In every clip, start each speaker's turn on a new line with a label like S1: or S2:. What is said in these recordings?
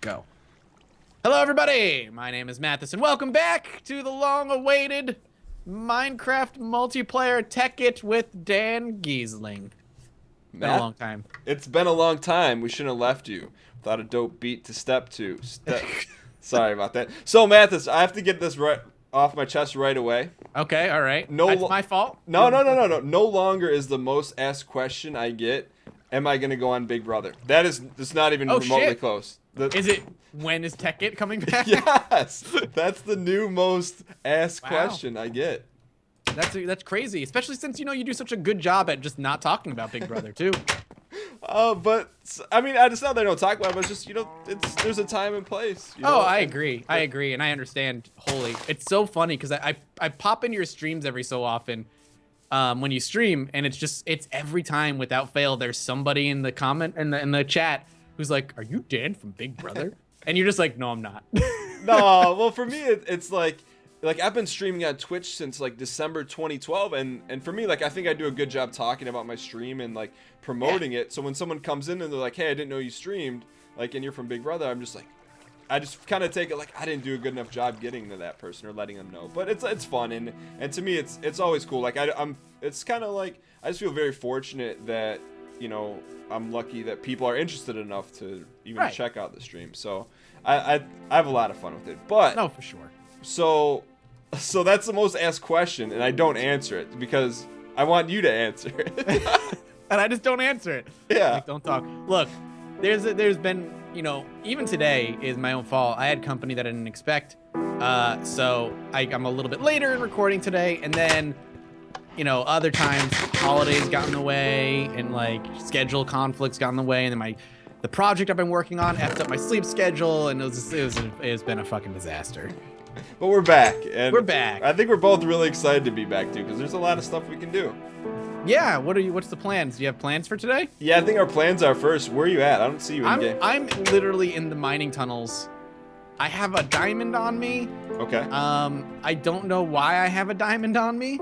S1: Go. Hello, everybody. My name is Mathis, and welcome back to the long-awaited Minecraft multiplayer Tekkit with Dan Giesling. Been a long time.
S2: It's been a long time. We shouldn't have left you without a dope beat to step to. Sorry about that. So, Mathis, I have to get this right off my chest right away.
S1: Okay, all right. That's my fault?
S2: No. No longer is the most asked question I get, am I going to go on Big Brother? That's not even remotely close.
S1: Is it, when is Tekkit coming back?
S2: Yes. That's the new most asked question I get.
S1: That's crazy, especially since, you do such a good job at just not talking about Big Brother, too.
S2: But, I mean, it's not that I don't talk about it, but it's just, there's a time and place.
S1: I agree. I agree, and I understand wholly. It's so funny, because I pop into your streams every so often when you stream, and it's every time, without fail, there's somebody in the comment, in the chat, who's like, are you Dan from Big Brother? And you're just like, no, I'm not.
S2: No, well, for me, it's like I've been streaming on Twitch since like December 2012, and for me, I think I do a good job talking about my stream and promoting it. So when someone comes in and they're like, hey, I didn't know you streamed, and you're from Big Brother, I'm just like, I just kind of take it I didn't do a good enough job getting to that person or letting them know. But it's fun, and to me, it's always cool. It's kind of I just feel very fortunate that I'm lucky that people are interested enough to even check out the stream. So I have a lot of fun with it. But
S1: no, for sure.
S2: So that's the most asked question, and I don't answer it because I want you to answer it.
S1: And I just don't answer it.
S2: Yeah.
S1: Don't talk. Look, there's been, even today is my own fault. I had company that I didn't expect. So I'm a little bit later in recording today, and then other times holidays got in the way, and schedule conflicts got in the way, and then the project I've been working on effed up my sleep schedule, and it's been a fucking disaster.
S2: But we're back, and
S1: we're back.
S2: I think we're both really excited to be back too, because there's a lot of stuff we can do.
S1: Yeah, what's the plans? Do you have plans for today?
S2: Yeah, I think our plans are first. Where are you at? I don't see you in game.
S1: I'm literally in the mining tunnels. I have a diamond on me.
S2: Okay.
S1: I don't know why I have a diamond on me,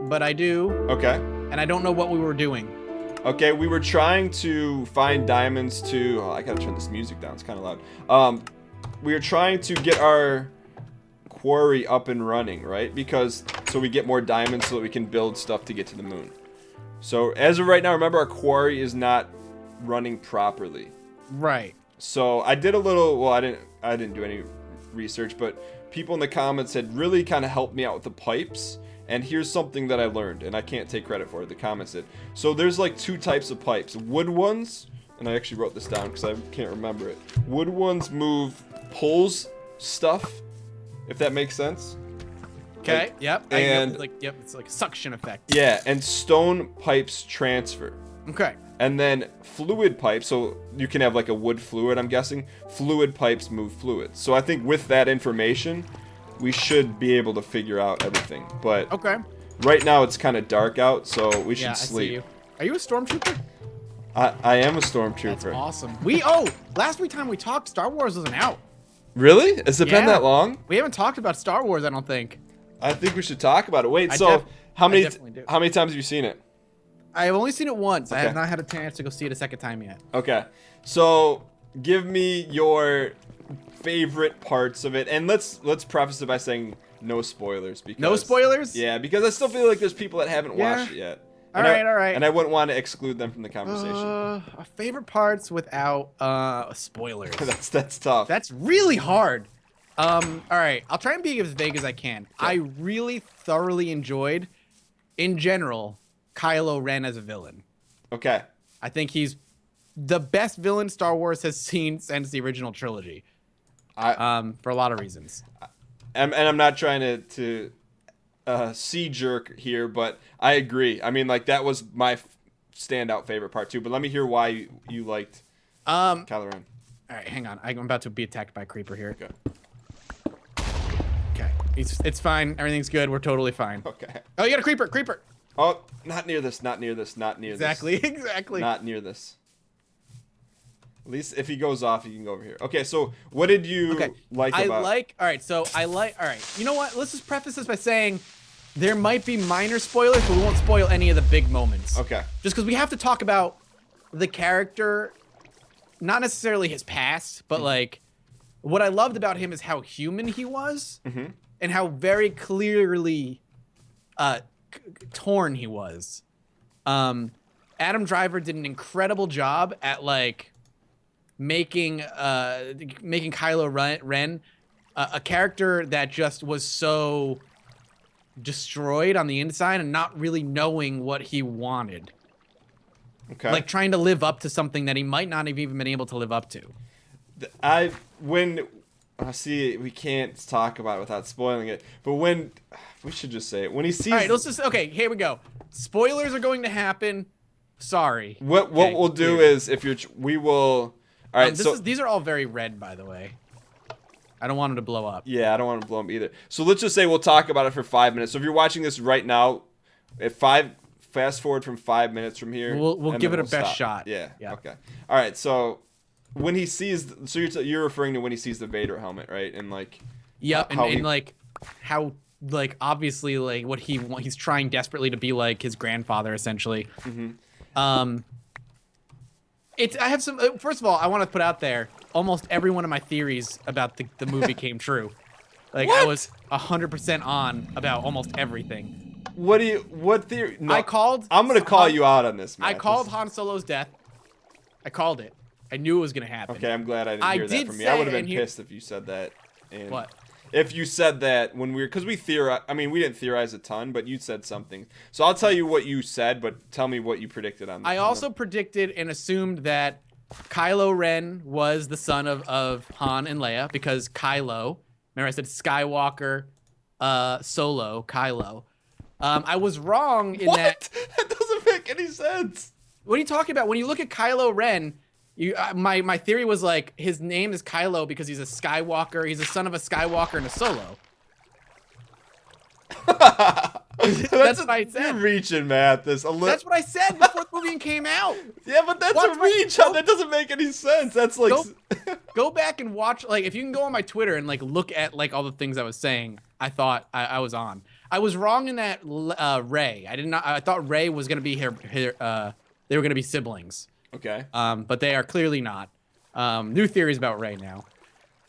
S1: but I do.
S2: Okay.
S1: And I don't know what we were doing.
S2: Okay, we were trying to find diamonds to... Oh, I gotta turn this music down. It's kind of loud. We were trying to get our quarry up and running, right? So we get more diamonds so that we can build stuff to get to the moon. So as of right now, remember, our quarry is not running properly.
S1: Right.
S2: So I did a little... Well, I didn't do any research, but people in the comments had really kind of helped me out with the pipes. And here's something that I learned, and I can't take credit for it. The comments did. So there's two types of pipes. Wood ones, and I actually wrote this down because I can't remember it. Wood ones pulls stuff, if that makes sense.
S1: Okay. Yep.
S2: And
S1: it's like a suction effect.
S2: Yeah, and stone pipes transfer.
S1: Okay.
S2: And then fluid pipes, so you can have a wood fluid, I'm guessing. Fluid pipes move fluids. So I think with that information, we should be able to figure out everything. But
S1: okay.
S2: Right now it's kind of dark out, so we should sleep.
S1: I see you. Are you a stormtrooper?
S2: I am a stormtrooper.
S1: That's awesome. Last time we talked, Star Wars wasn't out.
S2: Really? Has it been that long?
S1: We haven't talked about Star Wars, I don't think.
S2: I think we should talk about it. Wait, how many times have you seen it?
S1: I have only seen it once.
S2: Okay.
S1: I have not had a chance to go see it a second time yet.
S2: Okay. So give me your favorite parts of it, and let's preface it by saying no spoilers. Because,
S1: no spoilers?
S2: Yeah, because I still feel like there's people that haven't watched it yet.
S1: All right.
S2: And I wouldn't want to exclude them from the conversation.
S1: Our favorite parts without spoilers.
S2: That's tough.
S1: That's really hard. All right, I'll try and be as vague as I can. Okay. I really thoroughly enjoyed, in general, Kylo Ren as a villain.
S2: Okay.
S1: I think he's the best villain Star Wars has seen since the original trilogy. For a lot of reasons.
S2: And I'm not trying to sea jerk here, but I agree. I mean, that was my standout favorite part too. But let me hear why you liked Kylo Ren.
S1: All right, hang on. I'm about to be attacked by a creeper here.
S2: Okay.
S1: Okay. It's fine. Everything's good. We're totally fine.
S2: Okay.
S1: Oh, you got a creeper.
S2: Oh, not near this. Exactly.
S1: Not
S2: near this. At least if he goes off, he can go over here. Okay, so what did you like about...
S1: All right. You know what? Let's just preface this by saying there might be minor spoilers, but we won't spoil any of the big moments.
S2: Okay.
S1: Just because we have to talk about the character not necessarily his past, but like what I loved about him is how human he was and how very clearly torn he was. Adam Driver did an incredible job at like making Kylo Ren a character that just was so destroyed on the inside and not really knowing what he wanted.
S2: Okay.
S1: Like trying to live up to something that he might not have even been able to live up to.
S2: See, we can't talk about it without spoiling it, but we should just say it. When he sees...
S1: All right, okay, here we go. Spoilers are going to happen. Sorry.
S2: What we'll do is, we will... All right,
S1: these are all very red, by the way. I don't want them to blow up.
S2: Yeah, I don't want to blow them either. So let's just say we'll talk about it for 5 minutes. So if you're watching this right now, fast forward from 5 minutes from here.
S1: We'll give it a best shot.
S2: Yeah. Okay. All right. So when he sees, so you're referring to when he sees the Vader helmet, right? And like.
S1: Yep. And like how like obviously like what he's trying desperately to be like his grandfather essentially. I have some. First of all, I want to put out there almost every one of my theories about the movie came true. Like
S2: what?
S1: I was 100% on about almost everything.
S2: What theory? No, I'm gonna call you out on this, man.
S1: I called Han Solo's death. I called it. I knew it was gonna happen.
S2: Okay, I'm glad I didn't hear that from you. I would have been pissed if you said that. And
S1: what?
S2: If you said that when because we theorized, I mean, we didn't theorize a ton, but you said something. So I'll tell you what you said, but tell me what you predicted on that.
S1: I also predicted and assumed that Kylo Ren was the son of Han and Leia because Kylo, remember I said Skywalker, Solo, Kylo. I was wrong in that.
S2: That doesn't make any sense.
S1: What are you talking about? When you look at Kylo Ren, my theory was like his name is Kylo because he's a Skywalker. He's a son of a Skywalker and a Solo. That's what I said.
S2: You're reaching, Matt. That's
S1: what I said before the movie came out.
S2: Yeah, but that's a reach. That doesn't make any sense. That's like
S1: go back and watch. Like, if you can go on my Twitter and like look at like all the things I was saying, I thought I was on. I was wrong in that Rey. I thought Rey was gonna be they were gonna be siblings.
S2: Okay.
S1: But they are clearly not. New theories about Rey now.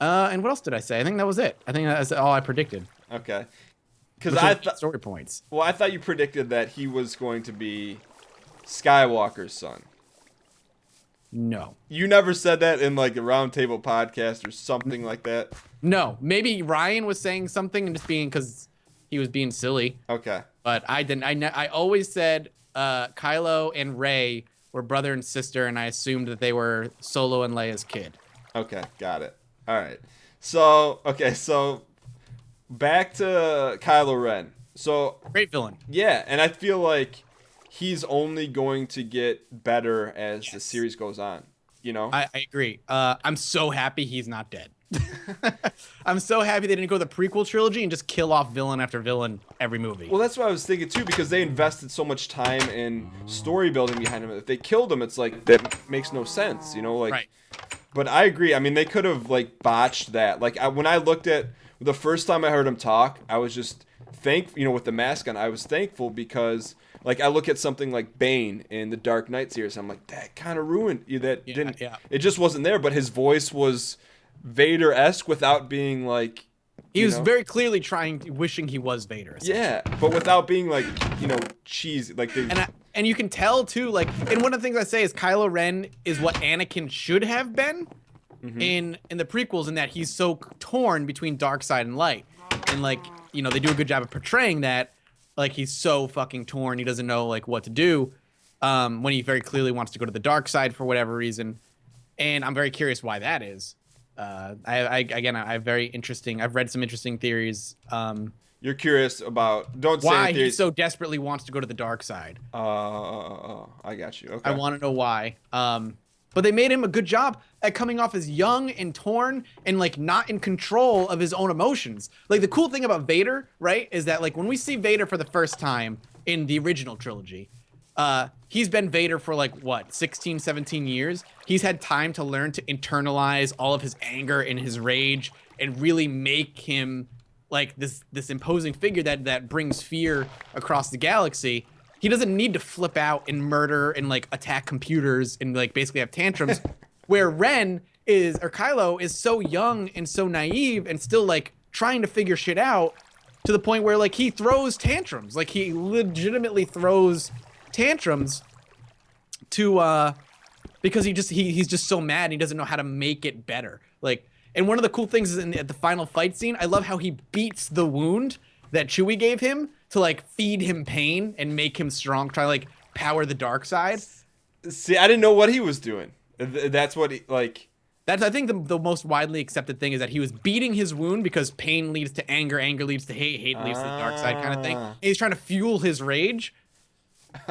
S1: And what else did I say? I think that was it. I think that's all I predicted.
S2: Okay. Because I thought
S1: story points.
S2: Well, I thought you predicted that he was going to be Skywalker's son.
S1: No.
S2: You never said that in like a roundtable podcast or something like that.
S1: No. Maybe Ryan was saying something and just being because he was being silly.
S2: Okay.
S1: But I didn't. I always said Kylo and Rey were brother and sister, and I assumed that they were Solo and Leia's kid.
S2: Okay, got it. All right. So back to Kylo Ren. So
S1: great villain.
S2: Yeah, and I feel like he's only going to get better as the series goes on. You know?
S1: I agree. I'm so happy he's not dead. I'm so happy they didn't go the prequel trilogy and just kill off villain after villain every movie.
S2: Well, that's what I was thinking too, because they invested so much time in story building behind him. If they killed him, it's like that makes no sense, you know? Like,
S1: right.
S2: But I agree. I mean, they could have like botched that. Like when I looked at the first time I heard him talk, I was just thankful. You know, with the mask on, I was thankful because like I look at something like Bane in the Dark Knight series, I'm like that kind of ruined you. It just wasn't there. But his voice was Vader-esque without being like
S1: he was very clearly wishing he was Vader.
S2: Yeah, but without being like cheesy. Like
S1: and you can tell too. Like, and one of the things I say is Kylo Ren is what Anakin should have been in the prequels, in that he's so torn between dark side and light, and like they do a good job of portraying that. Like he's so fucking torn, he doesn't know like what to do. When he very clearly wants to go to the dark side for whatever reason, and I'm very curious why that is. I've read some interesting theories.
S2: You're curious about
S1: why he so desperately wants to go to the dark side.
S2: I got you. Okay.
S1: I want to know why. But they made him a good job at coming off as young and torn and like not in control of his own emotions. Like the cool thing about Vader, right, is that like when we see Vader for the first time in the original trilogy, he's been Vader for like what, 16, 17 years. He's had time to learn to internalize all of his anger and his rage and really make him like this imposing figure that brings fear across the galaxy. He doesn't need to flip out and murder and like attack computers and like basically have tantrums Where Kylo is so young and so naive and still like trying to figure shit out to the point where like he throws tantrums. Like he legitimately throws tantrums to because he's just so mad and he doesn't know how to make it better. Like, and one of the cool things is at the final fight scene, I love how he beats the wound that Chewie gave him to like feed him pain and make him strong, try to like power the dark side.
S2: See, I didn't know what he was doing. That's what he, like.
S1: That's, I think, the most widely accepted thing is that he was beating his wound because pain leads to anger, anger leads to hate, hate leads to the dark side kind of thing. And he's trying to fuel his rage.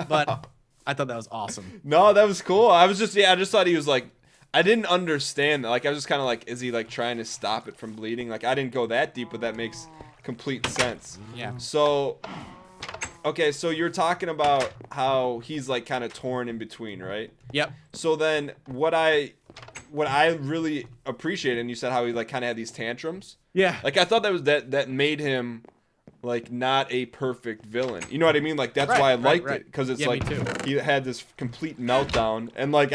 S1: But I thought that was awesome.
S2: No, that was cool. I just thought he was like, I didn't understand that. Like, I was just kind of like, is he like trying to stop it from bleeding? Like, I didn't go that deep, but that makes complete sense.
S1: Yeah.
S2: So, okay, so you're talking about how he's like kind of torn in between, right?
S1: Yep.
S2: So then what I really appreciated, and you said how he like kind of had these tantrums.
S1: Yeah.
S2: Like I thought that made him like not a perfect villain. You know what I mean? Like that's why I liked it, because it's like he had this complete meltdown, and like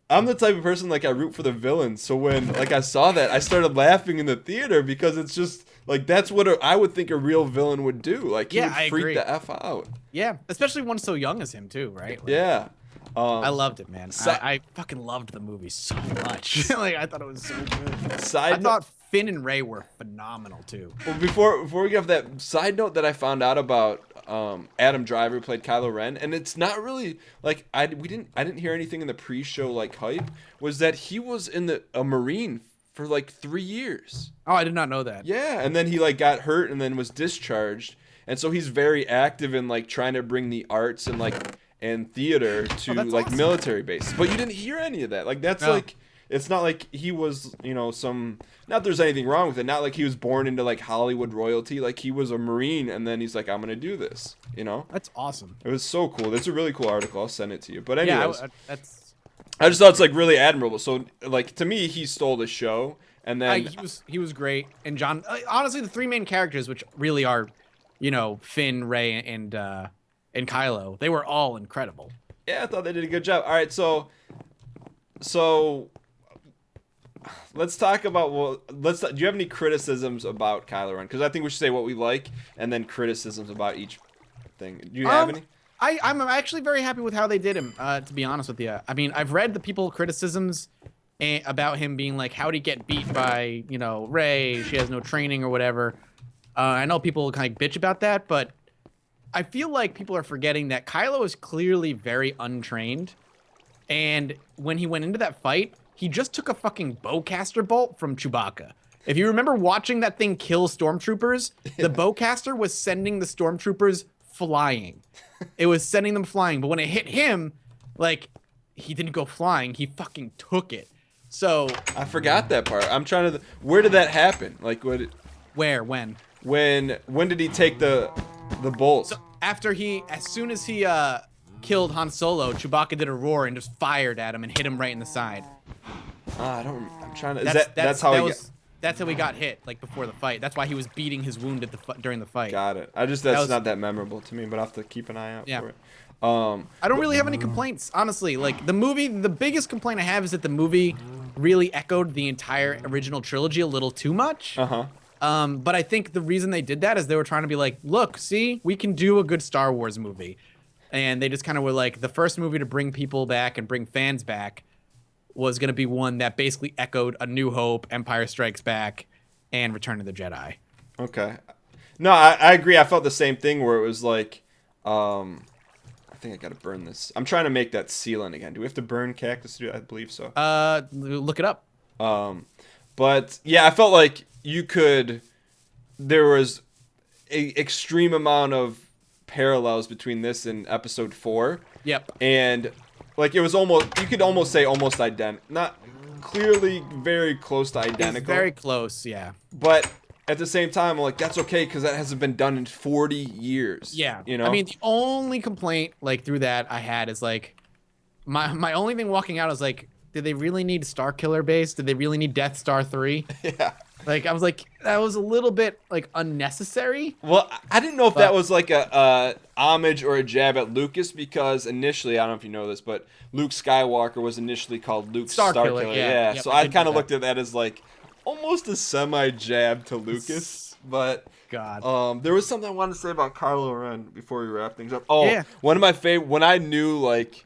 S2: I'm the type of person like I root for the villains. So when like I saw that, I started laughing in the theater because it's just like that's what I would think a real villain would do. Like he would freak the F out.
S1: Yeah, especially one so young as him too, right? Like,
S2: yeah.
S1: I loved it, man. I fucking loved the movie so much. Like I thought it was so good. I thought Finn and Rey were phenomenal too.
S2: Well, before we get off that, side note that I found out about Adam Driver, who played Kylo Ren, and it's not really like I didn't hear anything in the pre-show like hype, was that he was in a Marine for like 3 years.
S1: Oh, I did not know that.
S2: Yeah, and then he like got hurt and then was discharged, and so he's very active in like trying to bring the arts and like and theater to like awesome. Military bases. But you didn't hear any of that. Like that's like, it's not like he was, you know, not there's anything wrong with it. Not like he was born into like Hollywood royalty. Like he was a Marine and then he's like, I'm going to do this, you know?
S1: That's awesome.
S2: It was so cool. That's a really cool article. I'll send it to you. But anyways,
S1: yeah,
S2: I just thought it's like really admirable. So like to me, he stole the show, and then
S1: he was great. And John, honestly, the three main characters, which really are, you know, Finn, Rey, and Kylo, they were all incredible.
S2: Yeah, I thought they did a good job. All right, so let's talk about do you have any criticisms about Kylo Ren? Because I think we should say what we like and then criticisms about each thing. Do you have any?
S1: I'm actually very happy with how they did him, to be honest with you. I mean, I've read the people criticisms about him being like, how'd he get beat by, you know, Rey? She has no training or whatever. I know people kind of bitch about that, but I feel like people are forgetting that Kylo is clearly very untrained. And when he went into that fight, he just took a fucking bowcaster bolt from Chewbacca. If you remember watching that thing kill stormtroopers, the bowcaster was sending the stormtroopers flying. It was sending them flying. But when it hit him, like, he didn't go flying. He fucking took it. So
S2: I forgot that part. I'm trying to. Where did that happen? Like, what?
S1: Where? When?
S2: When did he take the bolt?
S1: So as soon as he killed Han Solo, Chewbacca did a roar and just fired at him and hit him right in the side.
S2: I'm trying to.
S1: That's how he got hit, like before the fight. That's why he was beating his wound during the fight.
S2: Got it. That's not that memorable to me, but I'll have to keep an eye out for it.
S1: I don't really have any complaints, honestly. Like the movie, the biggest complaint I have is that the movie really echoed the entire original trilogy a little too much. But I think the reason they did that is they were trying to be like, look, see, we can do a good Star Wars movie. And they just kind of were like, the first movie to bring people back and bring fans back was going to be one that basically echoed A New Hope, Empire Strikes Back, and Return of the Jedi.
S2: Okay. No, I agree. I felt the same thing where it was like, I think I got to burn this. I'm trying to make that sealant again. Do we have to burn cactus to do it? I believe so.
S1: Look it up.
S2: But yeah, I felt like there was a extreme amount of parallels between this and episode 4.
S1: Yep.
S2: And like it was you could almost say almost identical, not clearly very close to identical.
S1: It's very close, yeah.
S2: But at the same time, I'm like, that's okay because that hasn't been done in 40 years.
S1: Yeah.
S2: You know?
S1: I mean, the only complaint like through that I had is like my only thing walking out is like, did they really need Starkiller Base? Did they really need Death Star 3?
S2: Yeah.
S1: Like, I was like, that was a little bit like unnecessary.
S2: Well, I didn't know if
S1: But-
S2: that was like a homage or a jab at Lucas, because initially, I don't know if you know this, but Luke Skywalker was initially called Luke
S1: Starkiller,
S2: Starkiller.
S1: yeah. Yep,
S2: So
S1: I
S2: I
S1: did
S2: kind
S1: know
S2: of
S1: that.
S2: looked at that as like almost a semi jab to Lucas. But
S1: God.
S2: there was something I wanted to say about Kylo Ren before we wrap things up. Oh,
S1: Yeah.
S2: one of my favorite, when I knew like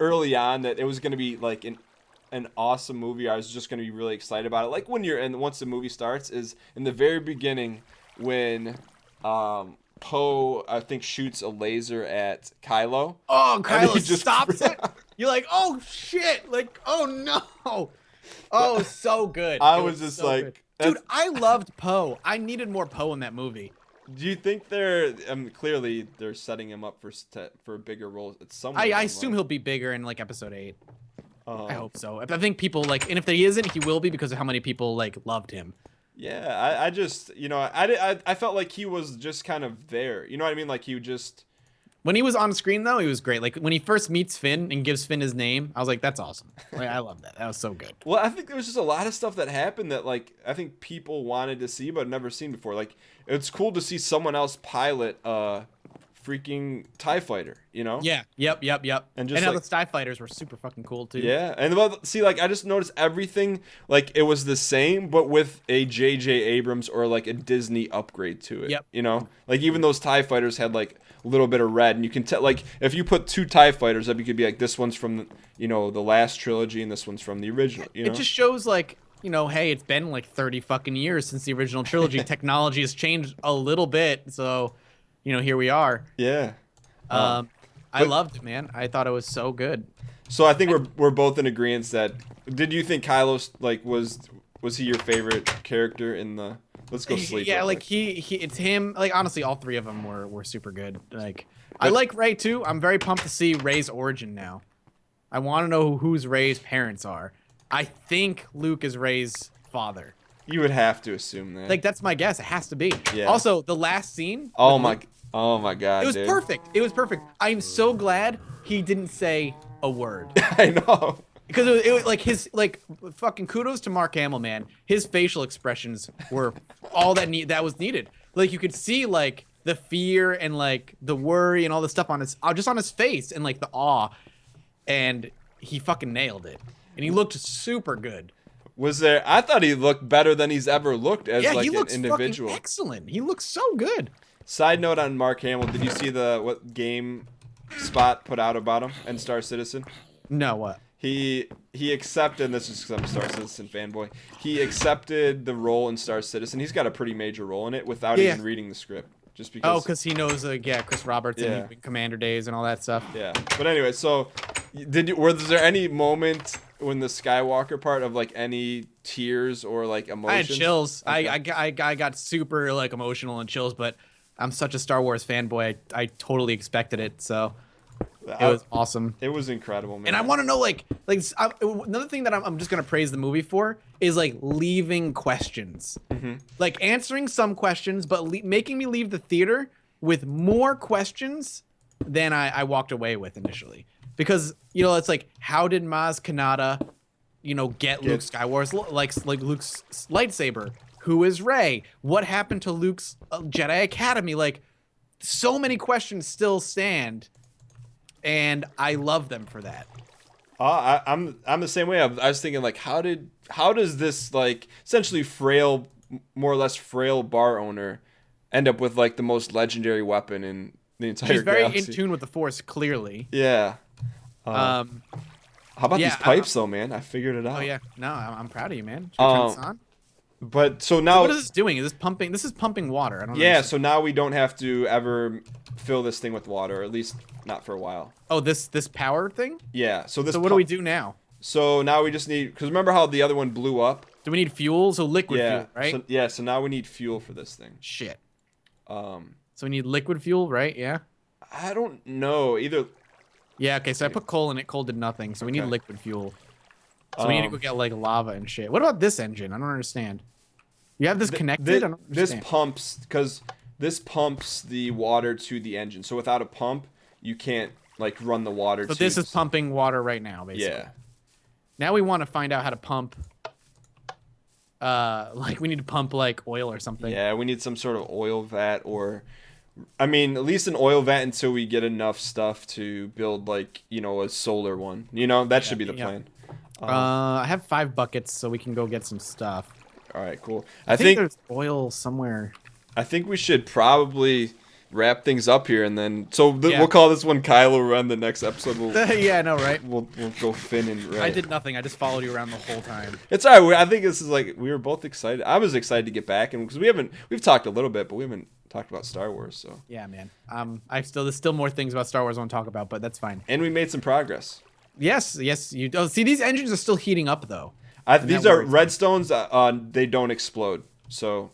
S2: early on that it was going to be like an awesome movie, I was just going to be really excited about it. Like when you're and once the movie starts is in the very beginning when Poe, I think, shoots a laser at Kylo.
S1: Oh,
S2: and
S1: Kylo
S2: he just-
S1: stops it. You're like, oh shit! Like, oh no! Oh, it was so good.
S2: I
S1: It
S2: was just
S1: so
S2: like,
S1: good.
S2: that's-
S1: dude, I loved Poe. I needed more Poe in that movie.
S2: Do you think they're clearly they're setting him up for a bigger role at some point?
S1: I assume he'll be bigger in like episode 8. I
S2: Um,
S1: hope so. I think people like, and if he isn't, he will be because of how many people like loved him.
S2: Yeah, I just, I felt like he was just kind of there. You know what I mean? Like he just.
S1: When he was on screen though, he was great. Like when he first meets Finn and gives Finn his name, I was like, that's awesome. Like I love that. That was so good.
S2: Well, I think there was just a lot of stuff that happened that like I think people wanted to see but never seen before. Like it's cool to see someone else pilot a freaking TIE fighter, you know?
S1: Yeah. Yep.
S2: And
S1: And
S2: just
S1: how
S2: like-
S1: the TIE fighters were super fucking cool too.
S2: Yeah, and well, see, like I just noticed everything like it was the same, but with a J.J. Abrams or like a Disney upgrade to it.
S1: Yep.
S2: You know, like even those TIE fighters had like a little bit of red, and you can tell like if you put two TIE fighters up, you could be like this one's from the last trilogy, and this one's from the original. You know,
S1: It just shows like, hey, it's been like 30 fucking years since the original trilogy. Technology has changed a little bit, so here we are.
S2: yeah.
S1: I
S2: but-
S1: loved it, man. I thought it was so good.
S2: So I think we're both in agreement that. Did you think Kylo like was he your favorite character in the? Let's go sleep.
S1: Yeah,
S2: real
S1: like
S2: quick.
S1: he it's him. Like honestly, all three of them were super good. Like I like Rey too. I'm very pumped to see Rey's origin now. I want to know whose Rey's parents are. I think Luke is Rey's father.
S2: You would have to assume that.
S1: Like that's my guess. It has to be.
S2: Yeah.
S1: Also, the last scene.
S2: oh
S1: with
S2: my,
S1: Luke,
S2: oh my God,
S1: it was
S2: dude.
S1: perfect. It was perfect. I'm so glad he didn't say a word.
S2: I know.
S1: Because it was like his fucking kudos to Mark Hamill, man. His facial expressions were all that was needed. Like you could see like the fear and like the worry and all the stuff on his face and like the awe, and he fucking nailed it. And he looked super good.
S2: Was there? I thought he looked better than he's ever looked as
S1: Yeah,
S2: like
S1: he
S2: an
S1: looks
S2: individual.
S1: fucking excellent. He looks so good.
S2: Side note on Mark Hamill: did you see what Game Spot put out about him and Star Citizen?
S1: No, what?
S2: He accepted, and this is because I'm a Star Citizen fanboy. He accepted the role in Star Citizen. He's got a pretty major role in it without
S1: Yeah.
S2: even reading the script, just because.
S1: Oh, because he knows, Chris Roberts
S2: Yeah.
S1: and Commander Days and all that stuff.
S2: Yeah, but anyway, so was there any moment when the Skywalker part of like any tears or like emotions?
S1: I had chills.
S2: Okay.
S1: I got super like emotional and chills, but I'm such a Star Wars fanboy. I totally expected it, so it was awesome.
S2: It was incredible, man.
S1: And I want to know another thing that I'm just gonna praise the movie for is like leaving questions, like answering some questions, but making me leave the theater with more questions than I walked away with initially. Because it's like, how did Maz Kanata, get Luke Skywalker's like Luke's lightsaber? Who is Rey? What happened to Luke's Jedi Academy? Like, so many questions still stand, and I love them for that.
S2: I'm the same way. I was thinking like, how does this like essentially frail, more or less frail bar owner end up with like the most legendary weapon in the entire
S1: She's very
S2: galaxy?
S1: in tune with the Force, clearly.
S2: Yeah. How about
S1: yeah,
S2: these pipes though, man? I figured it out.
S1: Oh yeah, no, I'm proud of you, man. Should we turn this on?
S2: But so now,
S1: What is this doing? Is this pumping? This is pumping water. I don't.
S2: yeah.
S1: understand.
S2: So now we don't have to ever fill this thing with water, or at least not for a while.
S1: Oh, this power thing.
S2: Yeah. So this.
S1: So what do we do now?
S2: So now we just need, because remember how the other one blew up?
S1: Do we need fuel? So liquid
S2: Yeah.
S1: fuel, right?
S2: So, yeah. So now we need fuel for this thing.
S1: Shit.
S2: Um,
S1: So we need liquid fuel, right? Yeah.
S2: I don't know either.
S1: Yeah. Okay. So I put coal in it. Coal did nothing. So we need
S2: Okay.
S1: liquid fuel. So we need to go get like lava and shit. What about this engine? I don't understand. You have this connected? I don't
S2: This
S1: understand.
S2: pumps, because this pumps the water to the engine. So without a pump, you can't like run the water.
S1: So this is
S2: tubes.
S1: pumping water right now, basically.
S2: Yeah.
S1: Now we want to find out how to pump. Like we need to pump like oil or something.
S2: Yeah, we need some sort of oil vat, or I mean, at least an oil vat until we get enough stuff to build like, you know, a solar one. You know, that should be the plan.
S1: I have 5 buckets, so we can go get some stuff.
S2: All right, cool.
S1: I think there's oil somewhere.
S2: I think we should probably wrap things up here, and then we'll call this one Kylo Ren. The next episode,
S1: yeah, I know, right?
S2: We'll go Finn and Rey.
S1: I did nothing. I just followed you around the whole time.
S2: It's all right. I think this is like we were both excited. I was excited to get back, and because we've talked a little bit, but we haven't talked about Star Wars. So
S1: yeah, man. There's still more things about Star Wars I want to talk about, but that's fine.
S2: And we made some progress.
S1: Yes. You. Oh, see, these engines are still heating up though.
S2: These are redstones. They don't explode, so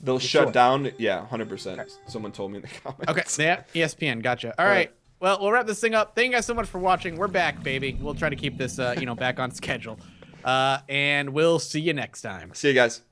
S2: they'll shut down. Yeah, 100%. Okay. Someone told me in the comments.
S1: Okay, yeah, ESPN, gotcha. All right. Well, we'll wrap this thing up. Thank you guys so much for watching. We're back, baby. We'll try to keep this, back on schedule. And we'll see you next time.
S2: See you guys.